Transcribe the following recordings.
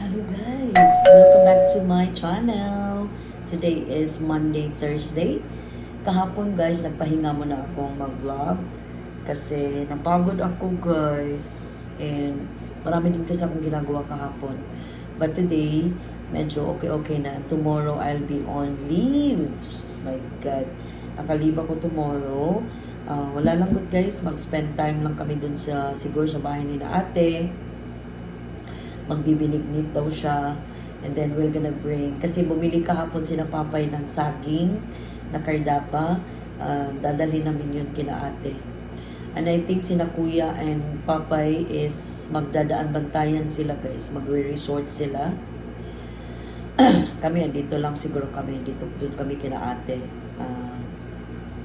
Hello guys! Welcome back to my channel. Today is Monday, Thursday. Kahapon guys, nagpahinga muna akong mag-vlog kasi napagod ako guys. And marami din kasi akong ginagawa kahapon. But today, medyo okay na. Tomorrow, I'll be on leave. My God. Nakalive ako tomorrow. Wala lang good guys. Mag-spend time lang kami dun siguro sa bahay ni na ate. Magbibinignit daw siya, and then we're gonna bring, kasi bumili kahapon sila papay ng saging na kardapa, dadalhin namin yun kina ate. And I think sina kuya and papay is magdadaan bantayan sila guys, magre-resort sila. Kami dito lang siguro kami, dito doon kami kina ate.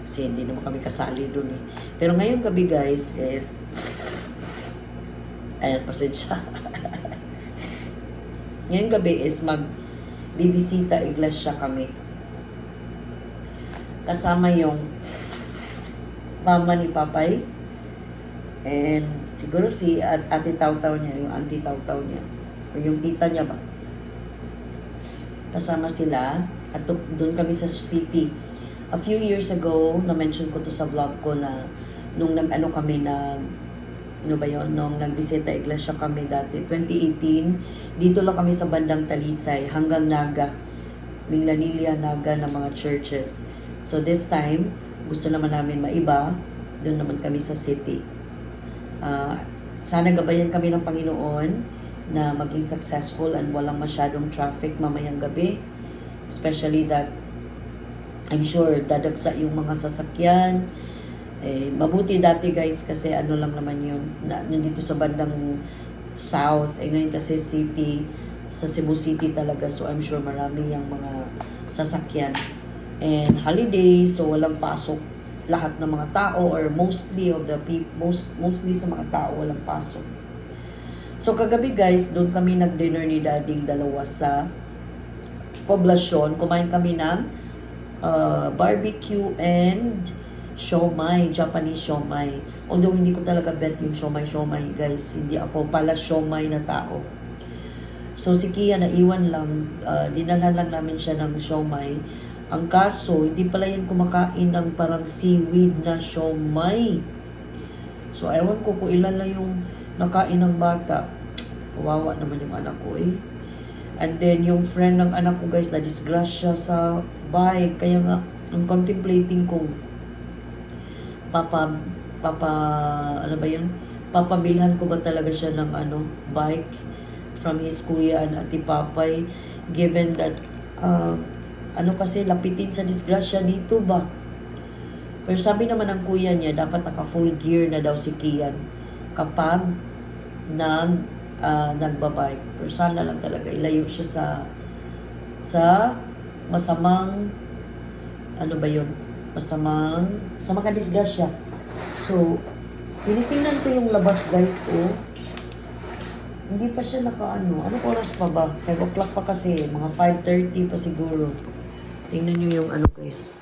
Kasi hindi naman kami kasali doon eh. Pero ngayong gabi guys is ayan, pasensya. Ngayong gabi is bibisita iglesia kami. Kasama yung mama ni Papay. And siguro si ate Tawtaw niya, yung auntie Tawtaw niya. O yung tita niya ba. Kasama sila. At doon kami sa city. A few years ago, na-mention ko to sa vlog ko na nung nag-ano kami na ano ba yun, nung nagbisita iglesia kami dati, 2018, dito lang kami sa bandang Talisay, hanggang Naga, Minglanilla, Naga na mga churches. So this time, gusto naman namin maiba, doon naman kami sa city. Sana gabayan kami ng Panginoon na maging successful and walang masyadong traffic mamayang gabi. Especially that, I'm sure, dadagsa yung mga sasakyan. Mabuti dati guys kasi ano lang naman yun nandito sa bandang south ngayon kasi city sa Cebu City talaga, so I'm sure marami yung mga sasakyan and holiday, so walang pasok lahat ng mga tao or mostly of the people, mostly sa mga tao walang pasok. So kagabi guys, doon kami nag-dinner ni dading dalawa sa poblasyon, kumain kami ng barbecue and siomai, Japanese siomai. Although hindi ko talaga bet yung siomai guys. Hindi ako pala siomai na tao. So si Kia naiwan lang, dinalhan lang namin siya ng siomai. Ang kaso, hindi pala yan kumakain ng parang seaweed na siomai. So ewan ko kung ilan lang yung nakain ng bata. Kawawa naman yung anak ko eh. And then yung friend ng anak ko guys, na disgrasya sa bike. Kaya nga, I'm contemplating kung ano ba yun? Papabilhan ko ba talaga siya ng bike from his kuya and ati Papay, given that kasi lapitin sa disgrasya dito ba? Pero sabi naman ng kuya niya, dapat naka full gear na daw si Kian kapag nagbabike. Pero sana lang talaga ilayo siya sa masamang sa mga disgrasya. So, tinitingnan ko yung labas guys ko. Hindi pa siya anong oras pa ba? 5 o'clock pa kasi, mga 5:30 pa siguro. Tingnan nyo yung guys.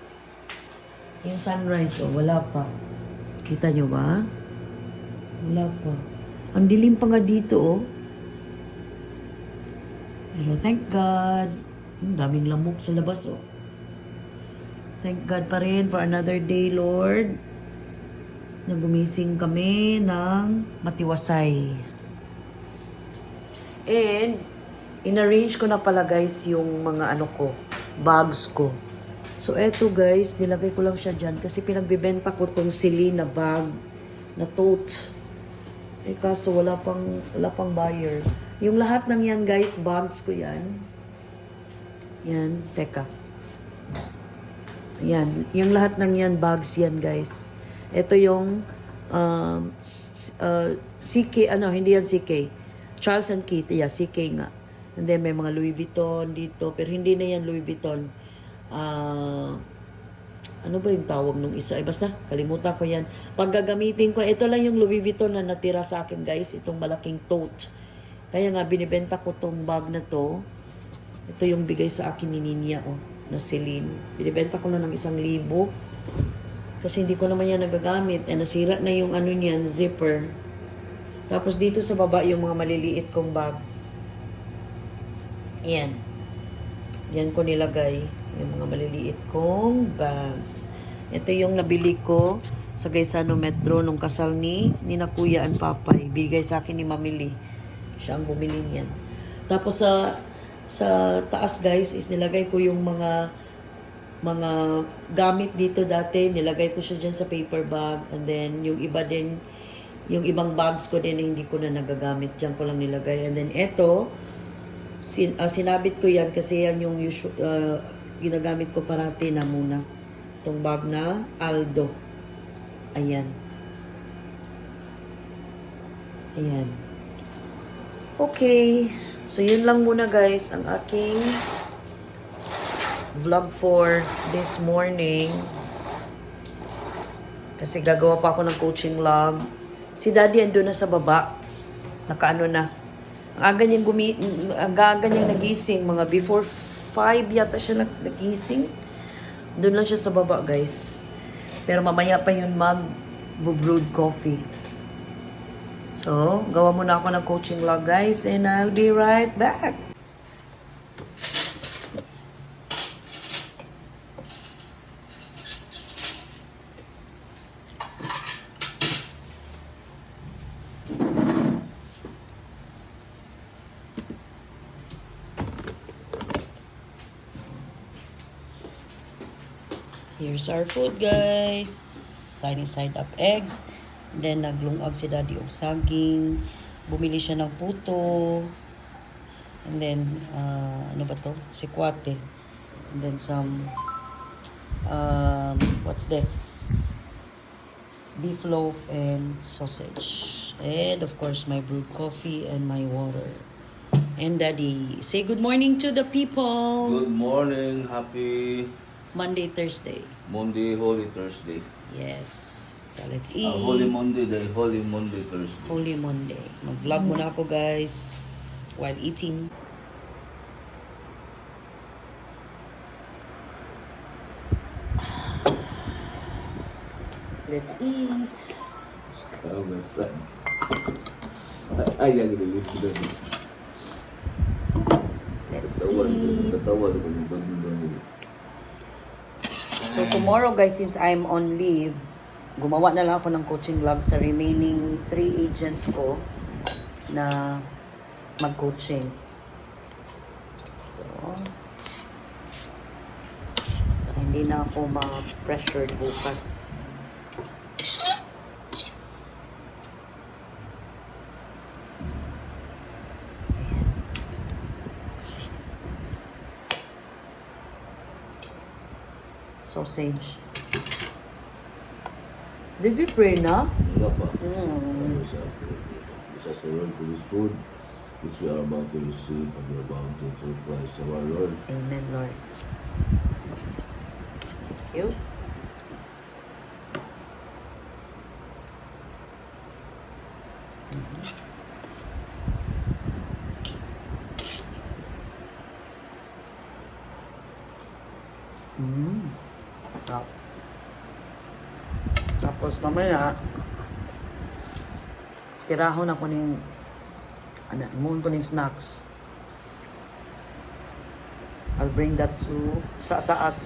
Yung sunrise, wala pa. Kita nyo ba? Wala pa. Ang dilim pa nga dito, Pero thank God. Daming lamok sa labas, Thank God pa rin for another day, Lord. Nagumising kami ng matiwasay. And, in-arrange ko na pala guys yung mga bags ko. So, eto guys, nilagay ko lang siya dyan kasi pinagbibenta ko tong Celine na bag, na tote. Kaso wala pang buyer. Yung lahat ng yan guys, bags ko yan. Yan, teka. Yan, yung lahat ng yan, bags yan guys. Ito yung CK, hindi yan CK. Charles and Keith, yeah, CK nga. And then may mga Louis Vuitton dito, pero hindi na yan Louis Vuitton. Ano ba yung tawag nung isa? Basta, kalimutan ko yan. Pag gagamitin ko, ito lang yung Louis Vuitton na natira sa akin guys, itong malaking tote. Kaya nga, binibenta ko tong bag na to. Ito yung bigay sa akin ni Ninya, na Celine. Binibenta ko na ng 1,000. Kasi hindi ko naman yan nagagamit. Nasira na yung niyan, zipper. Tapos dito sa baba yung mga maliliit kong bags. Yan. Yan ko nilagay. Yung mga maliliit kong bags. Ito yung nabili ko sa Gaisano Metro nung kasal ni na Kuya and Papay. Bigay sa akin ni Mamili. Siya ang bumili niyan. Tapos sa taas guys is nilagay ko yung mga gamit dito dati. Nilagay ko siya dyan sa paper bag. And then yung iba din, yung ibang bags ko din na hindi ko na nagagamit. Dyan ko lang nilagay. And then ito, sinabit ko yan kasi yan yung ginagamit ko parati na muna. Itong bag na Aldo. Ayan. Ayan. Okay. So, yun lang muna guys ang aking vlog for this morning. Kasi gagawa pa ako ng coaching vlog. Si Daddy ando na sa baba. Nakaano na. Ang aga niyang nagising. Mga before 5 yata siya nagising. Doon lang siya sa baba guys. Pero mamaya pa yun mag-brewed coffee. So, gawa muna ako ng coaching vlog guys. And I'll be right back. Here's our food, guys. Side up eggs. And then, naglungag si Daddy og saging. Bumili siya ng puto. And then, ano ba to? Sikwate. And then, some, what's this? Beef loaf and sausage. And, of course, my brewed coffee and my water. And Daddy, say good morning to the people. Good morning, happy Monday, Thursday. Monday, Holy Thursday. Yes. So, let's eat. Holy Monday, then Holy Monday, Thursday. Holy Monday. Mag-vlog muna ako, guys, while eating. Let's eat. Oh, my son. Ay, ang galit ko doon. Let's Katawa eat. ko doon. So, tomorrow, guys, since I'm on leave, gumawa na lang ako ng coaching vlog sa remaining 3 agents ko na mag-coaching. So, hindi na ako ma-pressured bukas. Sausage. Did we pray na? Wala pa. Mm. Isa sa Lord for this food, which we are about to receive from your bounty through Christ our Lord. Amen, Lord. Thank you. Tapos mamaya, tirahon ako ng moon ko ng snacks. I'll bring that to sa taas.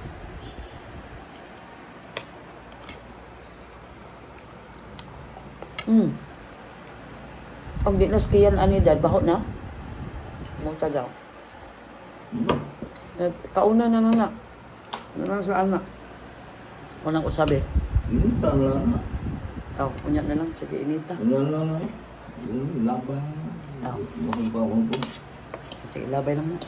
Pag di naskiyan anidad, bahot na? Munta daw. Kauna na na. Ano sa anak? Unang usabi. Inita lang na. Unya na lang. Sige, inita. Ano lang na. Labang. Bakit pa akong po? Sige, labay lang na.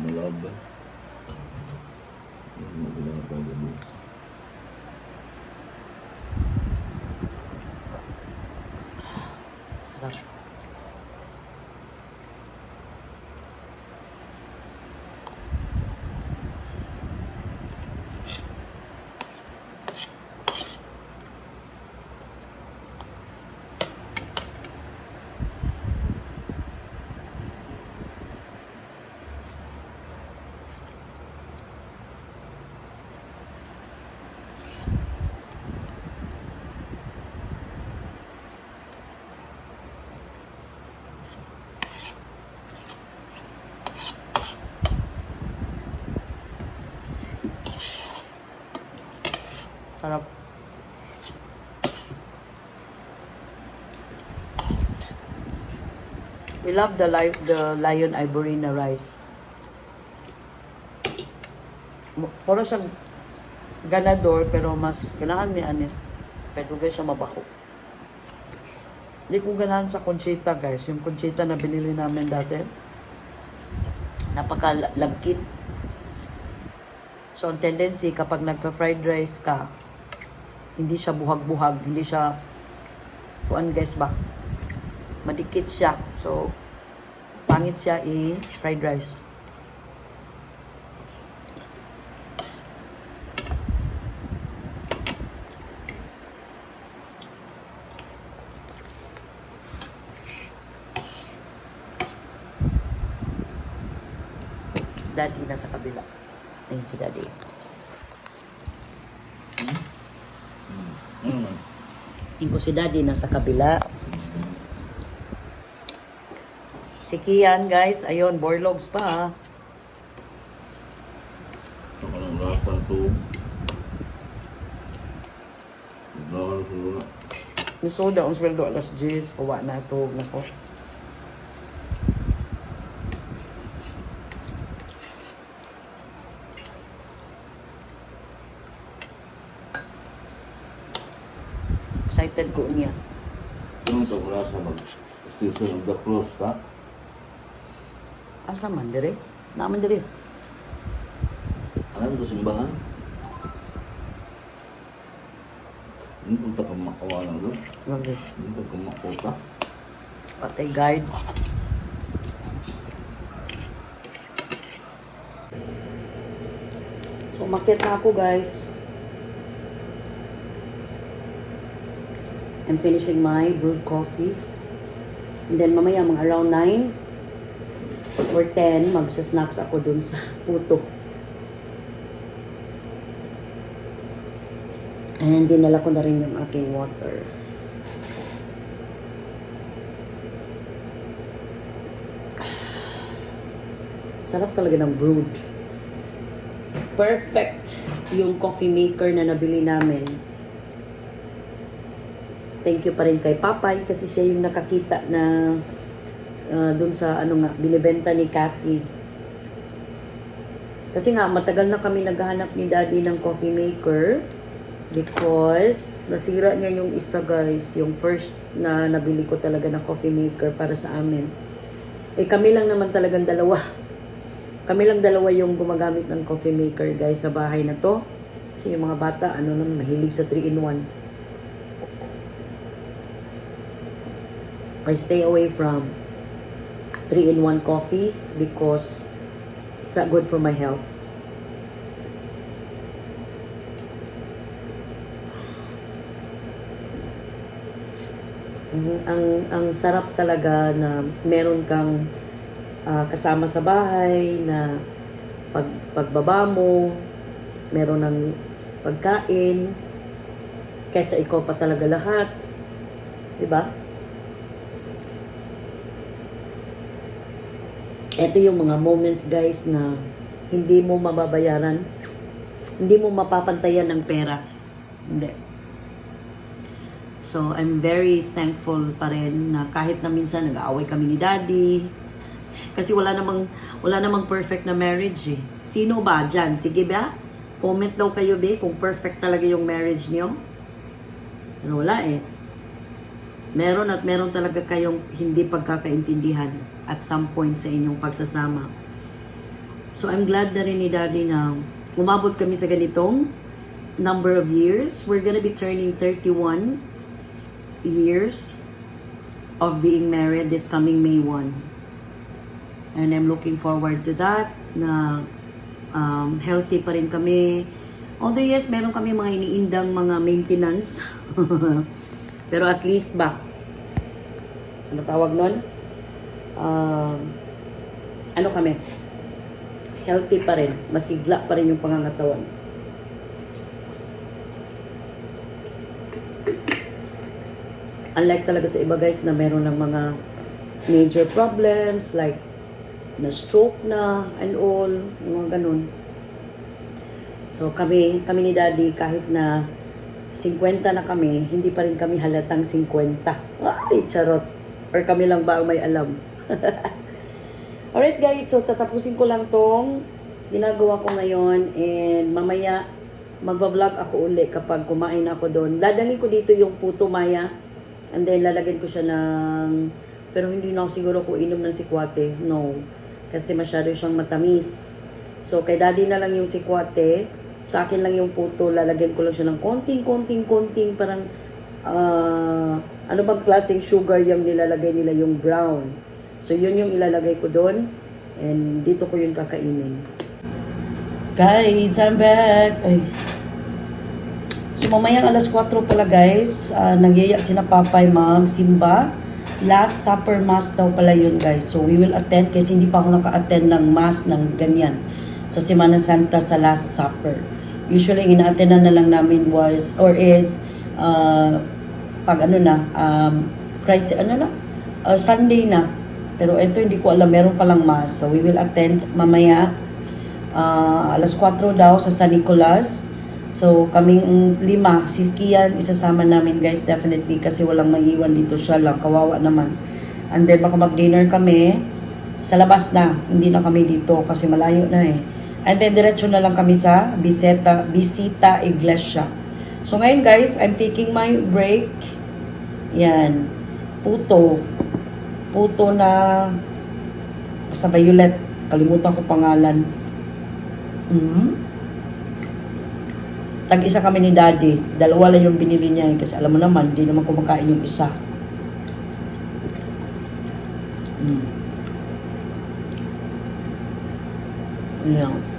Malaba. Magandang pagdabi. Sarap. Sarap. We love the lion ivory na rice. Puro siyang ganador pero mas ganahan ni ani. Kahit huwag siya mabako. Hindi ko ganahan sa conchita guys. Yung conchita na binili namin dati. Napakalagkit. So ang tendency kapag nagpa-fried rice ka, hindi siya buhag-buhag. Hindi siya, kuan guys ba? Madikit siya. So, pangit siya i-fried rice. Daddy nasa kabila. Ayun si Daddy. Tingko si Daddy nasa kabila. Si Kian guys, ayun, borlogs pa ha. Ako ng lasa ito. Naglawan ko na. Ni soda, ang sweldo alas 10. Kawa na ito. Nako. Excited ko niya. Yung ito mula sa mag-station of the cross, ha? Asa man, dire? Naman dire. Alam ito simbahan? Hindi punta ka makawalan doon. Grabe. Hindi ka makota. Patay guide. So, makit na ako guys. I'm finishing my brewed coffee. And then mamaya mga around 9 or 10, magsa-snacks ako dun sa puto. And dinala ko na rin yung aking water. Sarap talaga ng brewed. Perfect yung coffee maker na nabili namin. Thank you pa rin kay Papay kasi siya yung nakakita na dun sa binibenta ni Kathy. Kasi nga matagal na kami naghahanap ni Daddy ng coffee maker because nasira niya yung isa guys, yung first na nabili ko talaga na coffee maker para sa amin. Kami lang naman talagang dalawa. Kami lang dalawa yung gumagamit ng coffee maker guys sa bahay na to. Kasi yung mga bata naman mahilig sa 3-in-1. I stay away from 3-in-1 coffees because it's not good for my health. Ang sarap talaga na meron kang kasama sa bahay na pagbaba mo, meron ng pagkain kaysa ikaw pa talaga lahat. Diba? Ito yung mga moments guys na hindi mo mababayaran, hindi mo mapapantayan ng pera. Hindi. So, I'm very thankful pa rin na kahit na minsan nag-aaway kami ni Daddy. Kasi wala namang perfect na marriage eh. Sino ba dyan? Sige ba? Comment daw kayo be kung perfect talaga yung marriage niyo. Pero wala eh. Meron talaga kayong hindi pagkakaintindihan at some point sa inyong pagsasama. So, I'm glad na rin ni Daddy na umabot kami sa ganitong number of years. We're gonna be turning 31 years of being married this coming May 1. And I'm looking forward to that na healthy pa rin kami. Although yes, meron kami mga iniindang mga maintenance. Pero at least ba, ano tawag nun? Ano kami? Healthy pa rin. Masigla pa rin yung pangangatawan. Unlike talaga sa iba guys na meron ng mga major problems like na stroke na and all, mga ganun. So kami ni Daddy kahit na 50 na kami, hindi pa rin kami halatang 50. Ay, charot. Or kami lang ba ang may alam? Alright guys, so tatapusin ko lang tong ginagawa ko ngayon and mamaya magva-vlog ako uli kapag kumain ako doon. Dadalhin ko dito yung puto maya and then lalagyan ko siya ng, pero hindi na ako siguro ko inom ng sikwate. No. Kasi masyado siyang matamis. So kay daddy na lang yung sikwate. Sa akin lang yung puto, lalagyan ko lang siya ng konting, parang, ano bang klaseng sugar yung nilalagay nila, yung brown. So, yun yung ilalagay ko doon, and dito ko yun kakainin. Guys, I'm back! Ay. So, mamayang alas 4 pala guys, nagyaya si na Papay magsimba. Last Supper Mass daw pala yun guys. So, we will attend kasi hindi pa ako naka-attend ng Mass ng ganyan sa Semana Santa sa Last Supper. Usually, ina-attendan na lang namin pag Sunday na. Pero ito, hindi ko alam, meron palang Mass. So, we will attend mamaya, alas 4 daw sa San Nicolas. So, kaming 5, si Kian, isasama namin guys, definitely, kasi walang maiiwan dito, siya lang, kawawa naman. And then, baka mag-dinner kami, sa labas na, hindi na kami dito, kasi malayo na eh. And then, diretso na lang kami sa Bisita Iglesia. So, ngayon guys, I'm taking my break. Yan. Puto na sa violet. Kalimutan ko pangalan. Tag-isa kami ni Daddy. Dalawa lang yung binili niya kasi alam mo naman, hindi naman kumakain yung isa. Yan.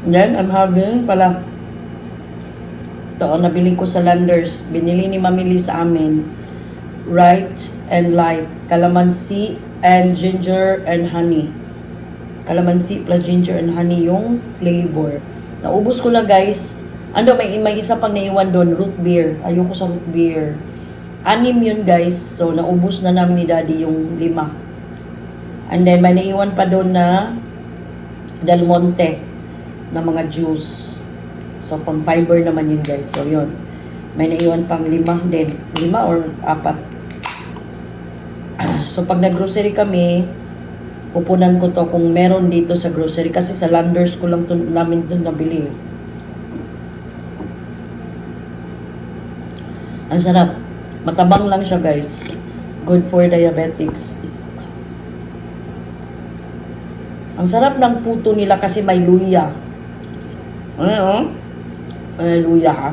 Then, I'm having pala ito, nabili ko sa Landers. Binili ni Mamili sa amin. Right and light. Calamansi and ginger and honey. Calamansi plus ginger and honey yung flavor. Naubos ko na guys. May isa pang naiwan doon. Root beer. Ayoko sa root beer. 6 yun guys. So, naubos na namin ni Daddy yung 5. And then, may naiwan pa doon na Del Monte na mga juice. So, pang fiber naman yun guys. So, yun. May naiwan pang 5 din. 5 or 4. So, pag nag-grocery kami, pupunan ko to kung meron dito sa grocery. Kasi sa Landers ko lang namin ito nabili. Ang sarap. Matabang lang siya guys. Good for diabetics. Ang sarap ng puto nila kasi may luya. Ano? May luya ha?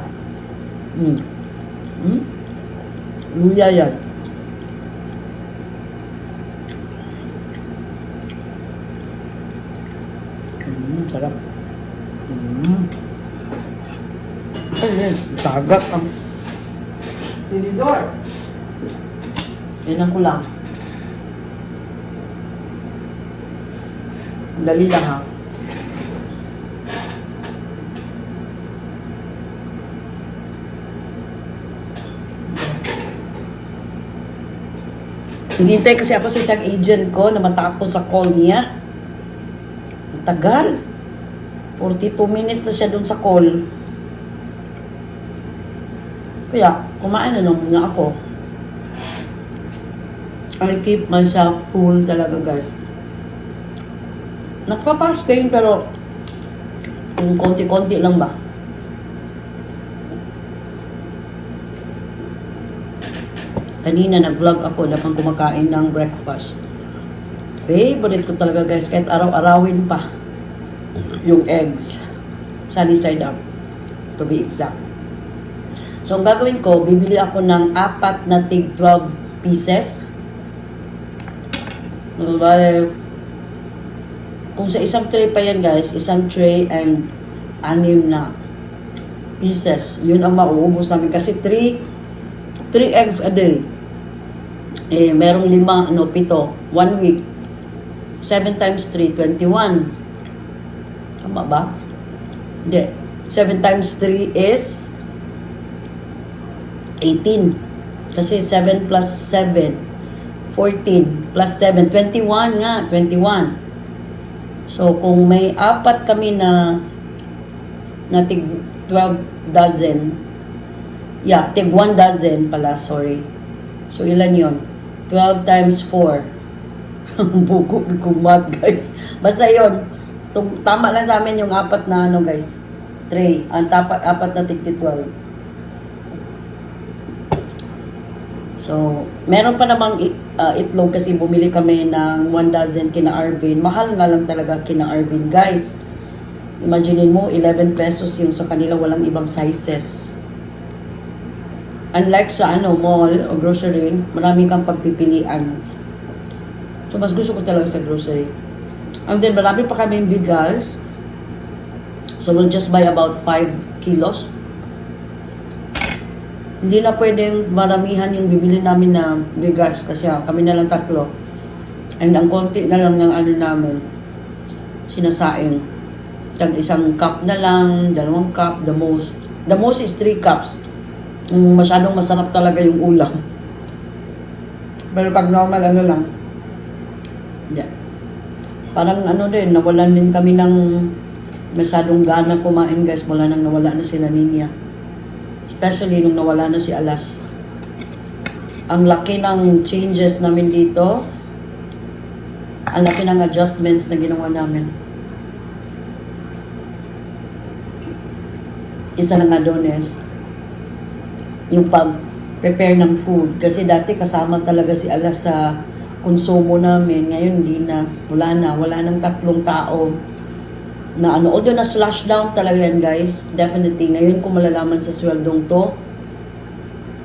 Luya yan. Sarap. Ay, tagak ang tinidor. Yan ko lang. Dali lang ha. Hinihintay kasi ako sa isang agent ko na matapos sa call niya. Ang tagal. 42 minutes na siya dun sa call. Kaya, kumain na lang muna ako. I keep myself full talaga guys. Nagpa-fasting pero yung konti-konti lang ba? Kanina nag-vlog ako na pang kumakain ng breakfast. Favorite ko talaga guys, kahit araw-arawin pa yung eggs. Sunny side up, to be exact. So, ang gagawin ko, bibili ako ng 4 na tig 12 pieces. Kung sa isang tray pa yan guys, isang tray and 6 na pieces. Yun ang mauubos namin kasi 3 eggs a day. Eh, merong 7, 1 week. 7 times 3, 21. Tama ba? Hindi. 7 times 3 is 18. Kasi 7 plus 7, 14 plus 7, 21 nga, 21. So, kung may 4 kami na tig 12 dozen, tig 1 dozen pala, sorry. So, ilan yon? 12 times 4. Buko kong math, guys. Basta yon. Tama lang sa amin yung 4 na guys. Tray. Ang 4 na tig 12. So, meron pa namang itlog kasi bumili kami ng 1 dozen kina Arvin. Mahal nga lang talaga kina Arvin, guys. Imagine mo, 11 pesos yung sa kanila, walang ibang sizes. Unlike sa mall o grocery, marami kang pagpipilian. So, mas gusto ko talaga sa grocery. And then, marami pa kami bigas. So, we'll just buy about 5 kilos. Hindi na pwedeng maramihan yung bibili namin na bigas kasi kami na lang 3. And ang konti na lang ng namin, sinasaing. Tag 1 cup na lang, 2 cup, the most. The most is 3 cups. Masyadong masarap talaga yung ulam. Pero pag normal, lang. Yeah. Parang din, nawalan din kami ng masyadong gana kumain, guys. Wala nang nawala na sila Ninya. Especially nung nawala na si Alas. Ang laki ng changes namin dito. Ang laki ng adjustments na ginawa namin. Isa na nga doon is yung pag-prepare ng food. Kasi dati kasama talaga si Alas sa konsumo namin. Ngayon hindi na. Wala nang 3 tao na although na slash down talaga yan, guys. Definitely. Ngayon ko malalaman sa sweldong to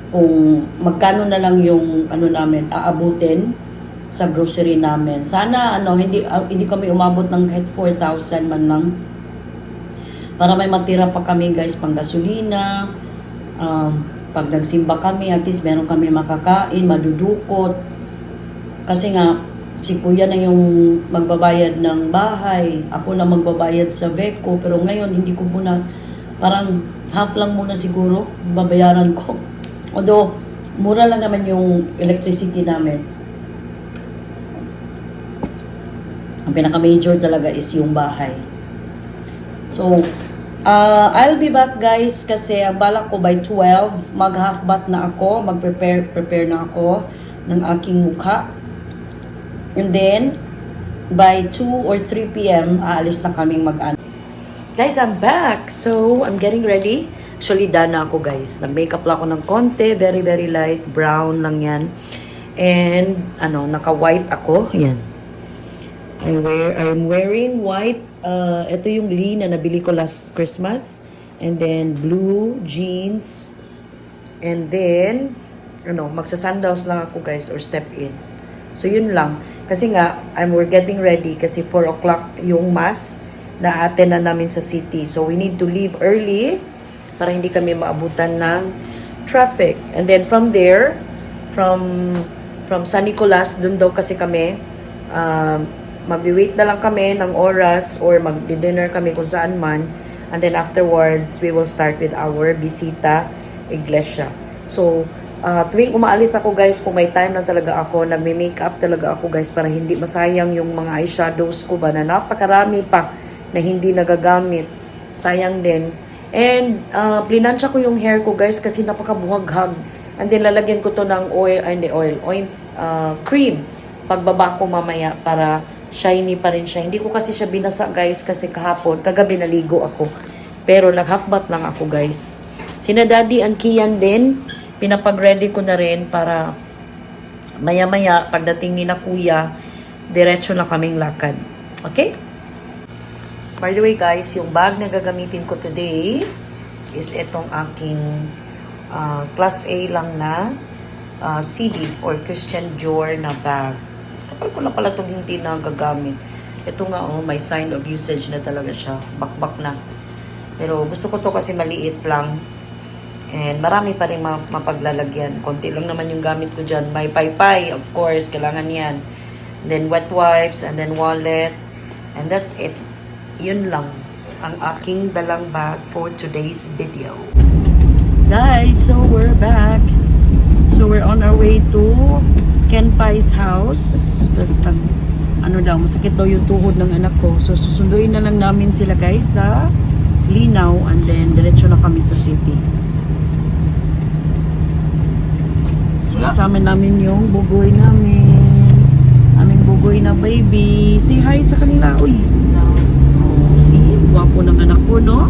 kung magkano na lang yung namin aabutin sa grocery namin. Sana hindi kami umabot ng kahit 4,000 man lang para may matira pa kami, guys, pang gasolina. Pag nagsimba kami, at least meron kami makakain, madudukot. Kasi nga si Kuya na yung magbabayad ng bahay. Ako na magbabayad sa VECO. Pero ngayon, hindi ko muna, parang half lang muna siguro babayaran ko. Although, mura lang naman yung electricity namin. Ang pinaka-major talaga is yung bahay. So, I'll be back, guys, kasi ang balak ko by 12, mag-half bath na ako, prepare na ako ng aking mukha. And then, by 2 or 3 p.m., aalis na kaming Guys, I'm back. So, I'm getting ready. Actually, done na ako, guys. Nag-makeup lang ako ng konti. Very, very light. Brown lang yan. And, naka-white ako. Yan. I'm wearing white. Ito yung Lee na nabili ko last Christmas. And then, blue jeans. And then, magsasandals lang ako, guys, or step in. So, yun lang. Kasi nga, we're getting ready kasi 4 o'clock yung mass na attend na namin sa city. So, we need to leave early para hindi kami maabutan ng traffic. And then from there, from San Nicolas, dun daw kasi kami, mag-wait na lang kami ng oras or mag-dinner kami kung saan man. And then afterwards, we will start with our bisita iglesia. So, tuwing umaalis ako, guys, kung may time na talaga ako, nagme-makeup talaga ako, guys, para hindi masayang yung mga eyeshadows ko ba na napakarami pa na hindi nagagamit. Sayang din. And plinansya ko yung hair ko, guys, kasi napakabuhaghag. And then lalagyan ko to ng cream pagbaba ko mamaya para shiny pa rin siya. Hindi ko kasi siya binasa, guys, kasi kagabi naligo ako. Pero nag-half bath lang ako, guys. Sina Daddy and Kian din, pinapag-ready ko na rin para maya-maya, pagdating ni na Kuya, diretso na kaming lakad. Okay? By the way, guys, yung bag na gagamitin ko today is itong aking Class A lang na CD or Christian Dior na bag. Kapal ko na pala itong hindi na gagamit. Ito nga, may sign of usage na talaga siya. Bakbak na. Pero gusto ko to kasi maliit lang. And marami pa rin mapaglalagyan. Konti lang naman yung gamit ko dyan. May paypay, of course. Kailangan yan. Then wet wipes. And then wallet. And that's it. Yun lang. Ang aking dalang bag for today's video. Guys, so we're back. So we're on our way to Ken Pai's house. Tapos ano daw, masakit daw yung tuhod ng anak ko. So susunduin na lang namin sila guys sa Linaw and then diretso na kami sa city. Kasama namin yung bugoy namin. Aming bugoy na baby. Say hi sa kanila. Uy. Oh, see? Gwapo ng anak ko, no?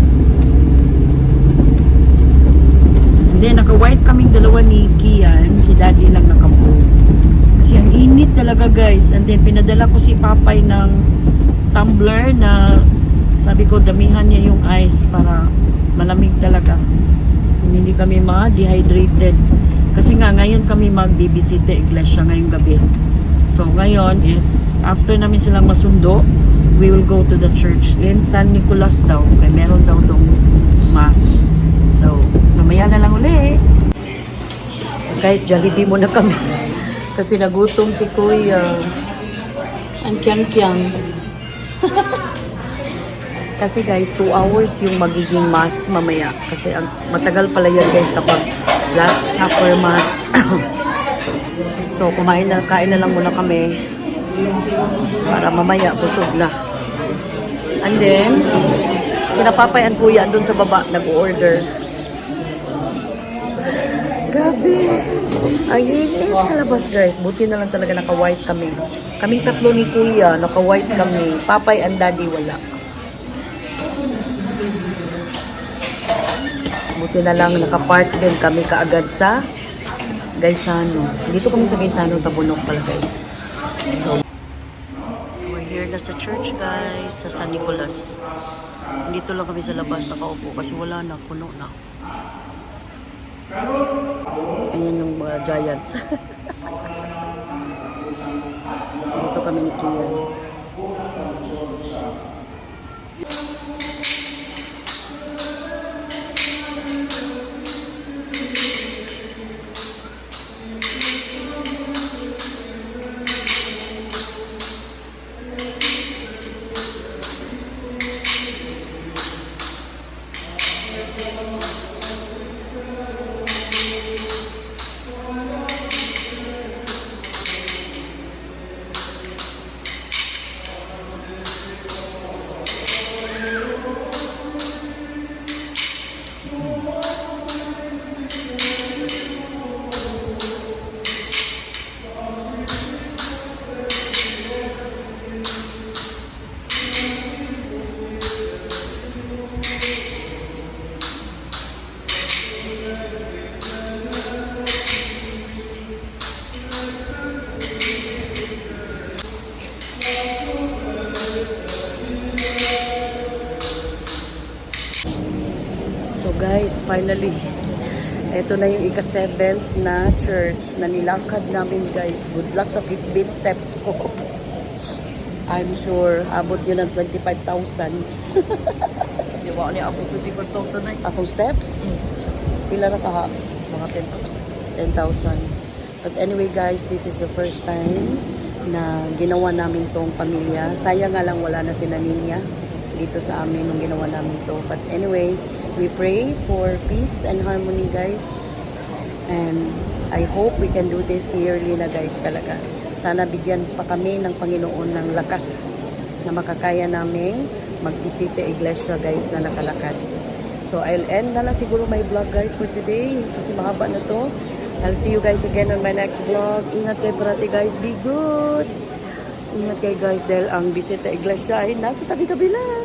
And then, naka-white kaming dalawa ni Kian. Si daddy lang naka-blue. Kasi ang init talaga, guys. And then, pinadala ko si Papay ng tumbler na sabi ko, damihan niya yung ice para malamig talaga. Hindi kami ma-dehydrated. Kasi nga, ngayon kami mag-bibisita iglesia ngayong gabi. So, ngayon is, after namin silang masundo, we will go to the church in San Nicolas daw. Kaya meron daw tong mass. So, mamaya na lang uli. Guys, Jollibee muna kami. Kasi nagutom si Kuya. Ang kyang-kyang. Kasi guys, 2 hours yung magiging mass mamaya. Kasi ang matagal pala yan guys kapag last supper mass. So, kain na lang muna kami para mamaya busog na. And then, sina Papay and Kuya andun sa baba nag-order. Grabe! Ang init sa labas guys. Buti na lang talaga naka-white kami. Kaming tatlo ni Kuya, naka-white kami. Papay and Daddy wala. Buti na lang nakapark din kami kaagad sa Gaisano. Dito kami sa Gaisano, Tabunok pala guys. So, we're here na sa church guys, sa San Nicolas. Dito lang kami sa labas nakaupo kasi wala na, puno na. Ayan yung mga giants. Dito kami ni Kian. So guys, finally, ito na yung ika-7th na church na nilakad namin guys. Good luck sa Fitbit steps ko. I'm sure abot yun ng 25,000. Di ba? Ano abot 24,000 na akong steps? Pila na kaha? Mga 10,000. 10,000. But anyway guys, this is the first time na ginawa namin tong pamilya. Sayang nga lang wala na si Naninya dito sa amin nung ginawa namin to. But anyway, we pray for peace and harmony guys. And I hope we can do this yearly na guys talaga. Sana bigyan pa kami ng Panginoon ng lakas na makakaya naming magbisita iglesia guys na nakalakad. So I'll end na lang siguro my vlog guys for today kasi mahaba na to. I'll see you guys again on my next vlog. Ingat kayo parati guys. Be good. Ingat kayo guys dahil ang bisita iglesia ay nasa tabi-tabi lang.